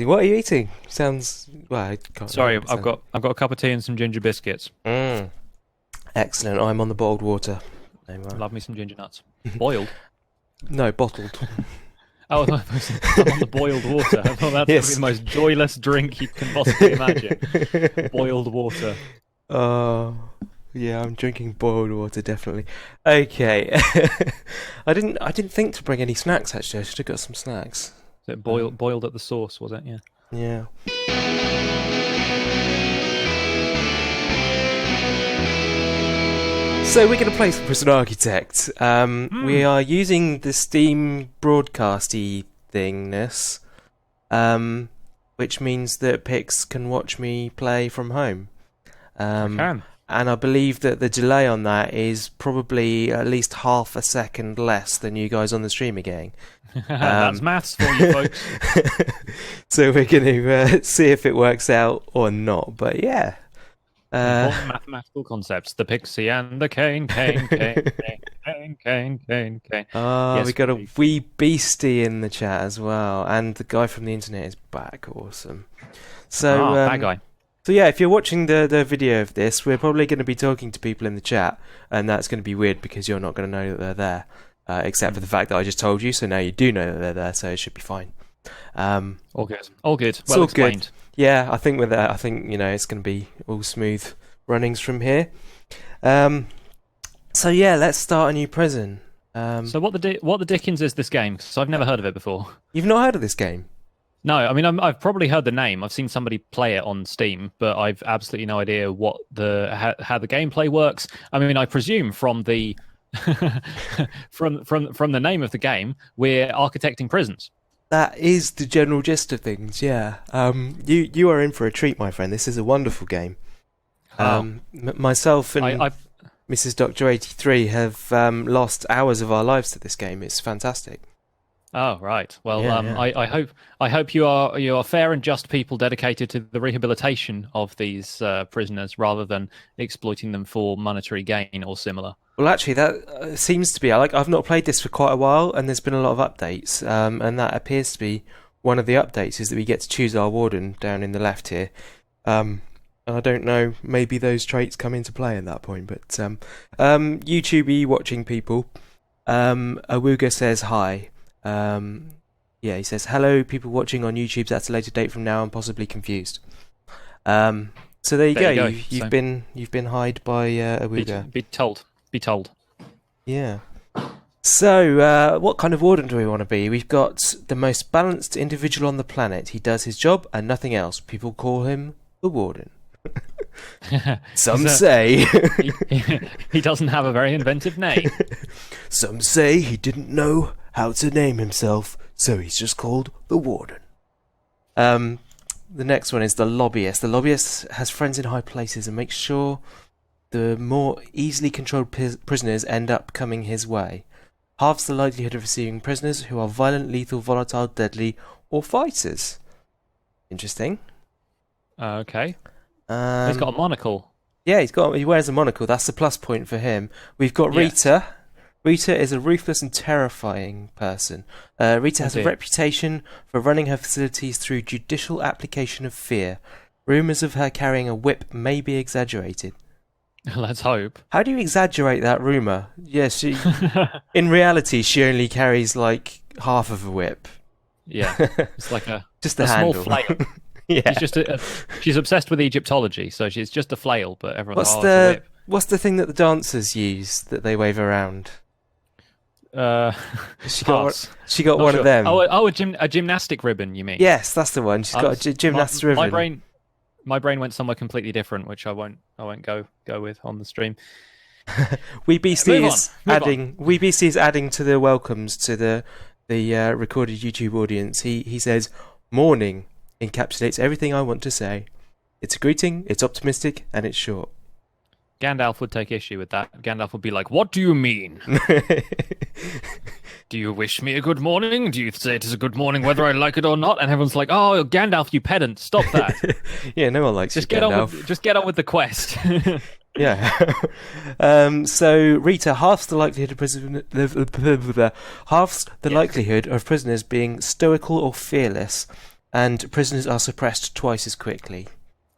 What are you eating? Sounds well. I can't Sorry, remember what it I've got I've got a cup of tea and some ginger biscuits. sounds. Excellent. I'm on the bottled water. No, Love me some ginger nuts. Boiled. no, bottled. Oh, I'm on the boiled water. I thought that's going to be Yes. the most joyless drink you can possibly imagine. Boiled water. Oh, yeah. I'm drinking boiled water, definitely. Okay. I didn't think to bring any snacks. Actually, I should have got some snacks. So boiled at the sauce, was it? Yeah. Yeah. So we're going to play some Prison Architect. We are using the Steam broadcasty thingness, which means that Pix can watch me play from home. I can. And I believe that the delay on that is probably at least half a second less than you guys on the stream are getting. That's maths for you folks. So we're going to see if it works out or not. But yeah. Important mathematical concepts. The Pixy and the Kaine. Oh, Yes, we got a we- wee beastie in the chat as well. And the guy from the internet is back. Awesome. So, bad guy. So yeah, if you're watching the video of this, we're probably going to be talking to people in the chat, and that's going to be weird because you're not going to know that they're there, except for the fact that I just told you. So now you do know that they're there, so it should be fine. All good. All good. all Well good. explained. Yeah, I think with that, it's going to be all smooth runnings from here. So yeah, let's start a new prison. So what the dickens is this game? Because I've never heard of it before. You've not heard of this game? No, I mean I've probably heard the name. I've seen somebody play it on Steam, but I've absolutely no idea what how the gameplay works. I mean, I presume from the from the name of the game, we're architecting prisons. That is the general gist of things, yeah. You are in for a treat, my friend. This is a wonderful game. Myself and I've Mrs. Doctor 83 have lost hours of our lives to this game. It's fantastic. Oh right. Well, Yeah, yeah. I hope you are fair and just people dedicated to the rehabilitation of these prisoners rather than exploiting them for monetary gain or similar. Well, actually, that seems to be. I've not played this for quite a while, and there's been a lot of updates, and that appears to be one of the updates is that we get to choose our warden down in the left here. And I don't know, maybe those traits come into play at that point. But YouTube watching people, Awuga says hi. Yeah, he says hello, people watching on YouTube. That's a later date from now. I'm possibly confused. So there you go. You've been hied by Awuga. Be told. Yeah. So, what kind of warden do we want to be? We've got the most balanced individual on the planet. He does his job and nothing else. People call him the warden. Some say. He doesn't have a very inventive name. Some say he didn't know how to name himself, so he's just called the warden. The next one is the lobbyist. The lobbyist has friends in high places and makes sure the more easily controlled prisoners end up coming his way. Halves the likelihood of receiving prisoners who are violent, lethal, volatile, deadly, or fighters. Interesting. Okay. He's got a monocle. Yeah, he wears a monocle. That's the plus point for him. We've got Rita. Yes. Rita is a ruthless and terrifying person. Rita has a reputation for running her facilities through judicial application of fear. Rumours of her carrying a whip may be exaggerated. Let's hope. How do you exaggerate that rumour? Yes, in reality, she only carries like half of a whip. Yeah, it's like Just a a small handle. flail. Yeah. She's obsessed with Egyptology, so she's just a flail. But everyone's it's a whip. What's the thing that the dancers use that they wave around? She got one of them. Oh, a gymnastic ribbon, you mean? Yes, that's the one. She's got a gymnastic ribbon. My brain went somewhere completely different, which I won't go with on the stream. WeBC is adding to the welcomes to the recorded YouTube audience. He says, "Morning encapsulates everything I want to say. It's a greeting, it's optimistic, and it's short." Gandalf would take issue with that. Gandalf would be like, "What do you mean? Do you wish me a good morning? Do you say it is a good morning whether I like it or not?" And everyone's like, "Oh, Gandalf, you pedant! Stop that! Yeah, no one likes just you, get Gandalf. get on with the quest." Yeah. So Rita halves the likelihood of likelihood of prisoners being stoical or fearless. and prisoners are suppressed twice as quickly.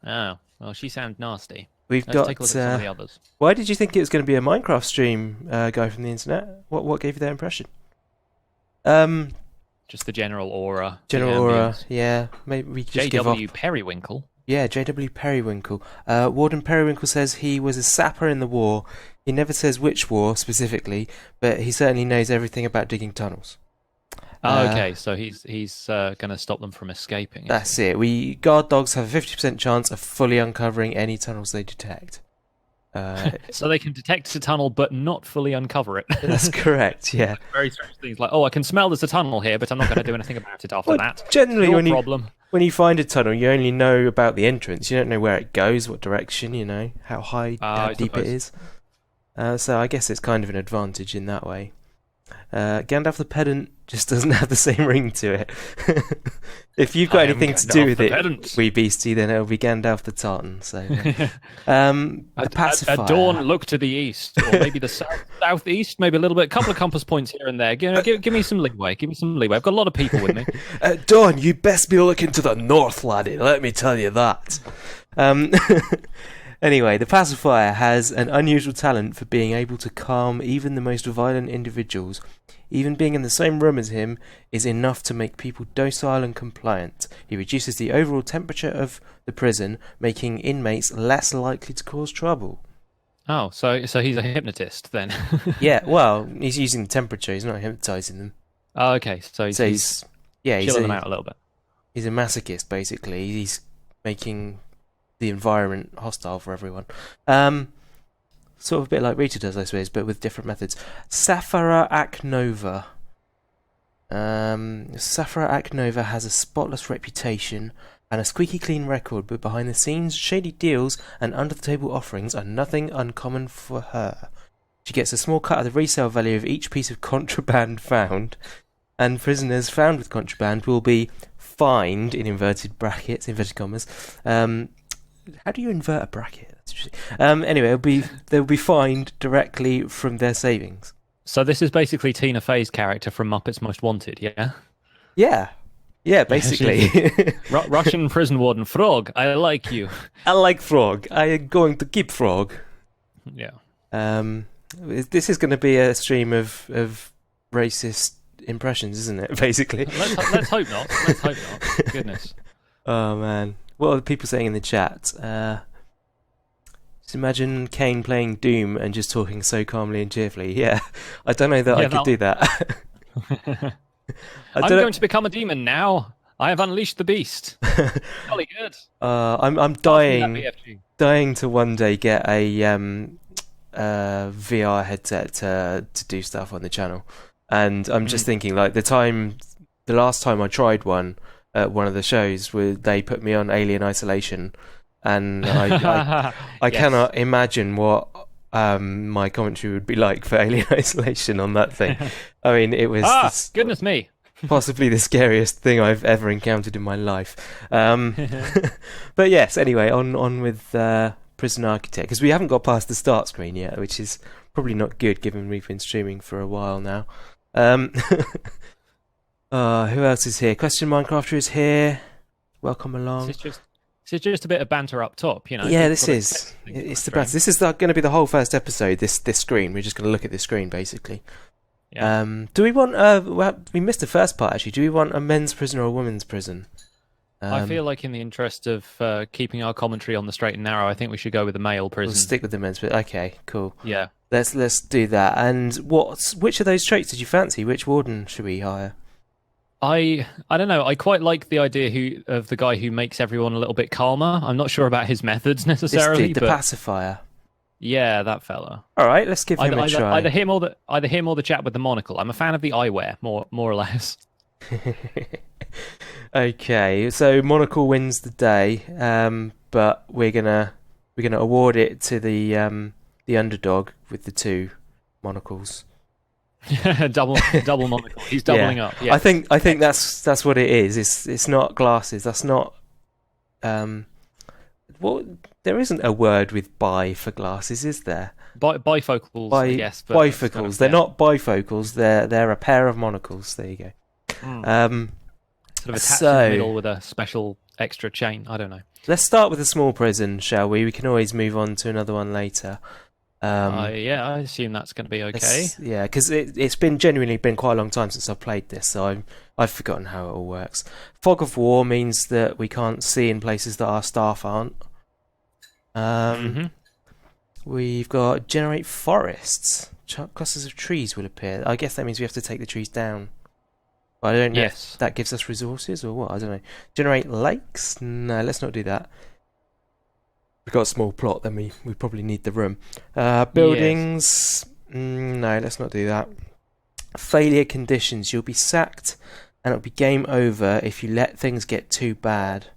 Oh, well, she sounds nasty. We've Let's got. take a look at some of the others. Why did you think it was going to be a Minecraft stream, guy from the internet? What gave you that impression? Just the general aura. General aura, yeah. Maybe we just give off. J.W. Periwinkle. Yeah, J.W. Periwinkle. Warden Periwinkle says he was a sapper in the war. He never says which war specifically, but he certainly knows everything about digging tunnels. Oh, okay, so he's going to stop them from escaping. That's it. Guard dogs have a 50% chance of fully uncovering any tunnels they detect. So they can detect a tunnel but not fully uncover it. That's correct, yeah. Very strange things like, I can smell there's a tunnel here, but I'm not going to do anything about it after that. Generally, problem. When you find a tunnel, you only know about the entrance. You don't know where it goes, what direction, how high, how deep it is. So I guess it's kind of an advantage in that way. Gandalf the Pedant just doesn't have the same ring to it. If you've got anything to do with it, wee beastie, then it'll be Gandalf the Tartan. So, the pacifier. At dawn, look to the east, or maybe the southeast, maybe a little bit, a couple of compass points here and there. Give me some leeway. Give me some leeway. I've got a lot of people with me. At dawn, you best be looking to the north, laddie. Let me tell you that. Anyway, the pacifier has an unusual talent for being able to calm even the most violent individuals. Even being in the same room as him is enough to make people docile and compliant. He reduces the overall temperature of the prison, making inmates less likely to cause trouble. Oh, so he's a hypnotist then? Yeah, well, he's using the temperature. He's not hypnotising them. Oh, okay. So he's chilling them out a little bit. He's a masochist, basically. He's making the environment hostile for everyone. Sort of a bit like Rita does, I suppose, but with different methods. Saphira Aknova. Saphira Aknova has a spotless reputation and a squeaky clean record, but behind the scenes, shady deals and under-the-table offerings are nothing uncommon for her. She gets a small cut of the resale value of each piece of contraband found, and prisoners found with contraband will be fined, in inverted commas. How do you invert a bracket? Anyway, they'll be fined directly from their savings. So this is basically Tina Fey's character from Muppets Most Wanted, yeah? Yeah, basically. Russian prison warden Frog, I like you. I like Frog. I am going to keep Frog. Yeah. This is going to be a stream of racist impressions, isn't it? Basically. Let's hope not. Let's hope not. Goodness. Oh man, what are the people saying in the chat? Just imagine Kaine playing Doom and just talking so calmly and cheerfully. Yeah, I don't know that I could do that. I'm going to become a demon now. I have unleashed the beast. Jolly good. I'm dying to one day get a VR headset to do stuff on the channel, and I'm just thinking like the last time I tried one at one of the shows where they put me on Alien Isolation, and I Yes. cannot imagine what my commentary would be like for Alien Isolation on that thing. I mean, it was goodness me, possibly the scariest thing I've ever encountered in my life. But yes, anyway, on with Prison Architect, because we haven't got past the start screen yet, which is probably not good given we've been streaming for a while now. Who else is here? Question Minecrafter is here. Welcome along. It's just a bit of banter up top, you know. Yeah, this is. It's the banter. This is going to be the whole first episode. This screen. We're just going to look at this screen basically. Yeah. Do we want? We missed the first part actually. Do we want a men's prison or a women's prison? I feel like in the interest of keeping our commentary on the straight and narrow, I think we should go with the male prison. We'll stick with the men's prison. Okay, cool. Yeah. Let's do that. And which of those traits did you fancy? Which warden should we hire? I don't know. I quite like the idea of the guy who makes everyone a little bit calmer. I'm not sure about his methods necessarily. The pacifier. Yeah, that fella. All right, let's give him a try. Either him or the chap with the monocle. I'm a fan of the eyewear, more or less. Okay, so monocle wins the day, but we're gonna award it to the underdog with the two monocles. double monocle. He's doubling up. Yeah. I think that's what it is. It's not glasses. That's not. There isn't a word with bi for glasses, is there? Bifocals, I guess. But bifocals. Kind of, they're not bifocals. They're a pair of monocles. There you go. Sort of attached in the middle with a special extra chain. I don't know. Let's start with a small prison, shall we? We can always move on to another one later. Yeah, I assume that's going to be okay. Yeah, because it's genuinely been quite a long time since I've played this, so I've forgotten how it all works. Fog of War means that we can't see in places that our staff aren't. We've got generate forests. Clusters of trees will appear. I guess that means we have to take the trees down. But I don't know if that gives us resources or what. I don't know. Generate lakes? No, let's not do that. We've got a small plot, then we probably need the room. Buildings? No, let's not do that. Failure conditions. You'll be sacked and it'll be game over if you let things get too bad.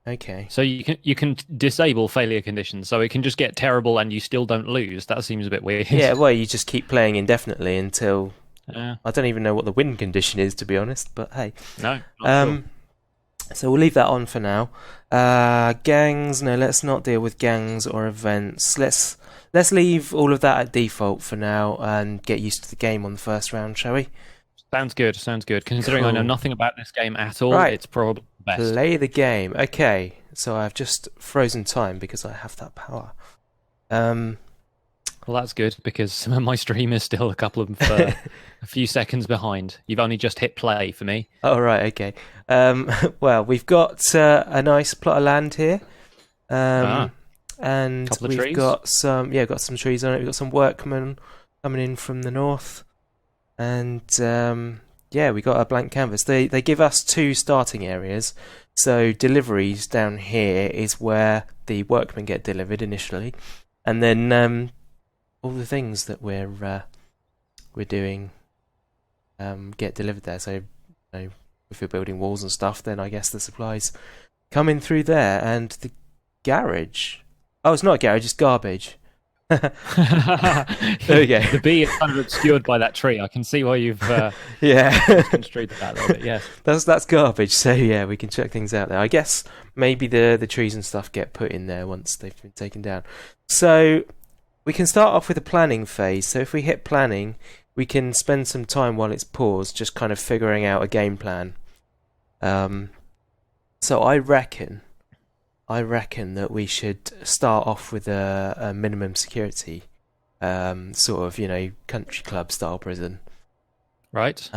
Okay. So you can disable failure conditions, so it can just get terrible and you still don't lose. That seems a bit weird. Yeah, well, you just keep playing indefinitely until... I don't even know what the win condition is, to be honest, but hey. No, not sure. So we'll leave that on for now. Gangs, no, let's not deal with gangs or events. Let's leave all of that at default for now and get used to the game on the first round, shall we? Sounds good. Considering Cool. I know nothing about this game at all, Right. it's probably the best. Play the game. Okay, so I've just frozen time because I have that power. Well, that's good because my stream is still a few seconds behind. You've only just hit play for me. Oh, right, okay. Well, we've got a nice plot of land here. And Couple of we've trees? got some trees on it. We've got some workmen coming in from the north. And we got a blank canvas. They give us 2 starting areas. So deliveries down here is where the workmen get delivered initially. And then all the things that we're doing get delivered there. So if you're building walls and stuff, then I guess the supplies come in through there. And the garage, it's not a garage, it's garbage. There we go. The B is kind of obscured by that tree. I can see why you've construed that a little bit. Yes, that's garbage. So yeah, we can check things out there. I guess maybe the trees and stuff get put in there once they've been taken down. So we can start off with a planning phase. So if we hit planning, we can spend some time while it's paused, just kind of figuring out a game plan. So I reckon that we should start off with a minimum security, sort of, country club style prison. Right.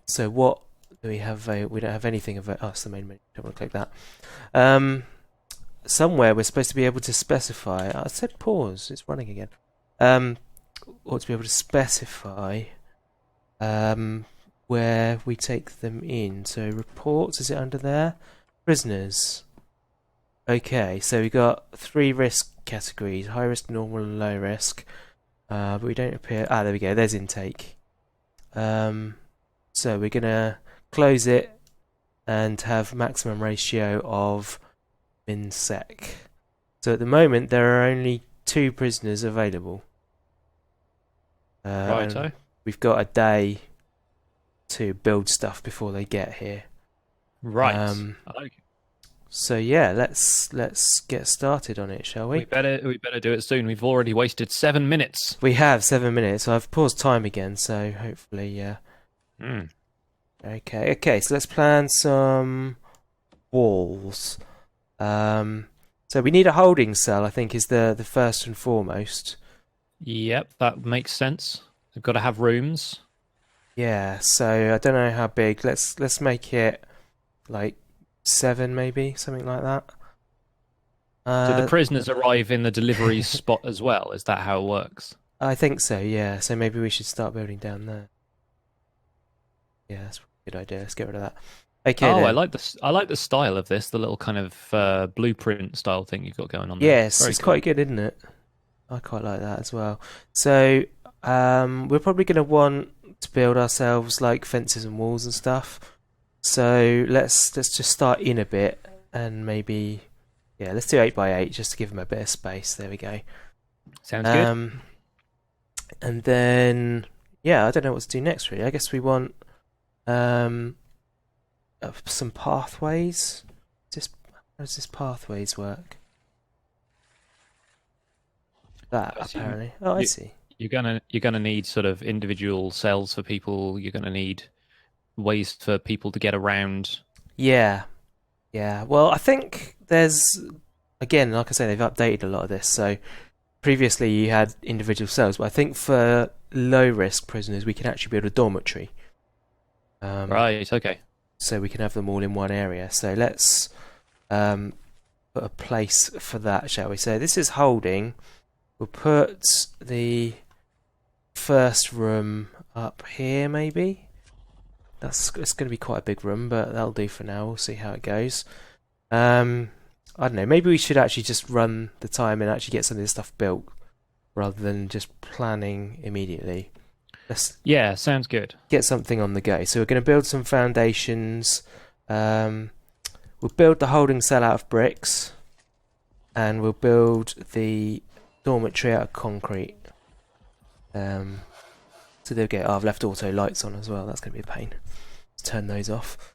So what do we have? We don't have anything of it. Oh, it's the main menu. Don't want to click that. Somewhere we're supposed to be able to specify. I said pause. It's running again. Ought to be able to specify where we take them in. So reports, is it under there? Prisoners. Okay, so we got 3 risk categories: high risk, normal, and low risk. But we don't appear. There we go. There's intake. So we're gonna close it and have maximum ratio of min sec. So at the moment there are only 2 prisoners available. Righto. We've got a day to build stuff before they get here. Right. I like it. So yeah, let's get started on it, shall we? We better do it soon. We've already wasted 7 minutes. We have 7 minutes. I've paused time again, so hopefully, Okay. So let's plan some walls. So we need a holding cell. I think is the first and foremost. Yep, that makes sense. We've got to have rooms. Yeah. So I don't know how big. Let's make it like 7, maybe something like that. Do the prisoners arrive in the delivery spot as well? Is that how it works? I think so. Yeah. So maybe we should start building down there. Yeah, that's a good idea. Let's get rid of that. Okay. Oh, then. I like the style of this. The little kind of blueprint style thing you've got going on there. Yes, Very it's cool. quite good, isn't it? I quite like that as well. So we're probably going to want to build ourselves like fences and walls and stuff. So let's just start in a bit and maybe let's do 8x8 just to give them a bit of space. There we go. Sounds good. And then I don't know what to do next really. I guess we want some pathways. How does this pathways work? That apparently. Oh, I see. You're gonna need sort of individual cells for people. You're gonna need ways for people to get around. Yeah, yeah. Well, I think there's, again, like I say, they've updated a lot of this. So previously you had individual cells, but I think for low risk prisoners we can actually build a dormitory. Right. Okay. So we can have them all in one area. So let's put a place for that, shall we? So this is holding. We'll put the first room up here, maybe. It's going to be quite a big room, but that'll do for now. We'll see how it goes. I don't know. Maybe we should actually just run the time and actually get some of this stuff built, rather than just planning immediately. Yeah, sounds good. Get something on the go. So we're going to build some foundations. We'll build the holding cell out of bricks, and we'll build the dormitory out of concrete. So they'll get. Oh, I've left auto lights on as well. That's going to be a pain. Let's turn those off.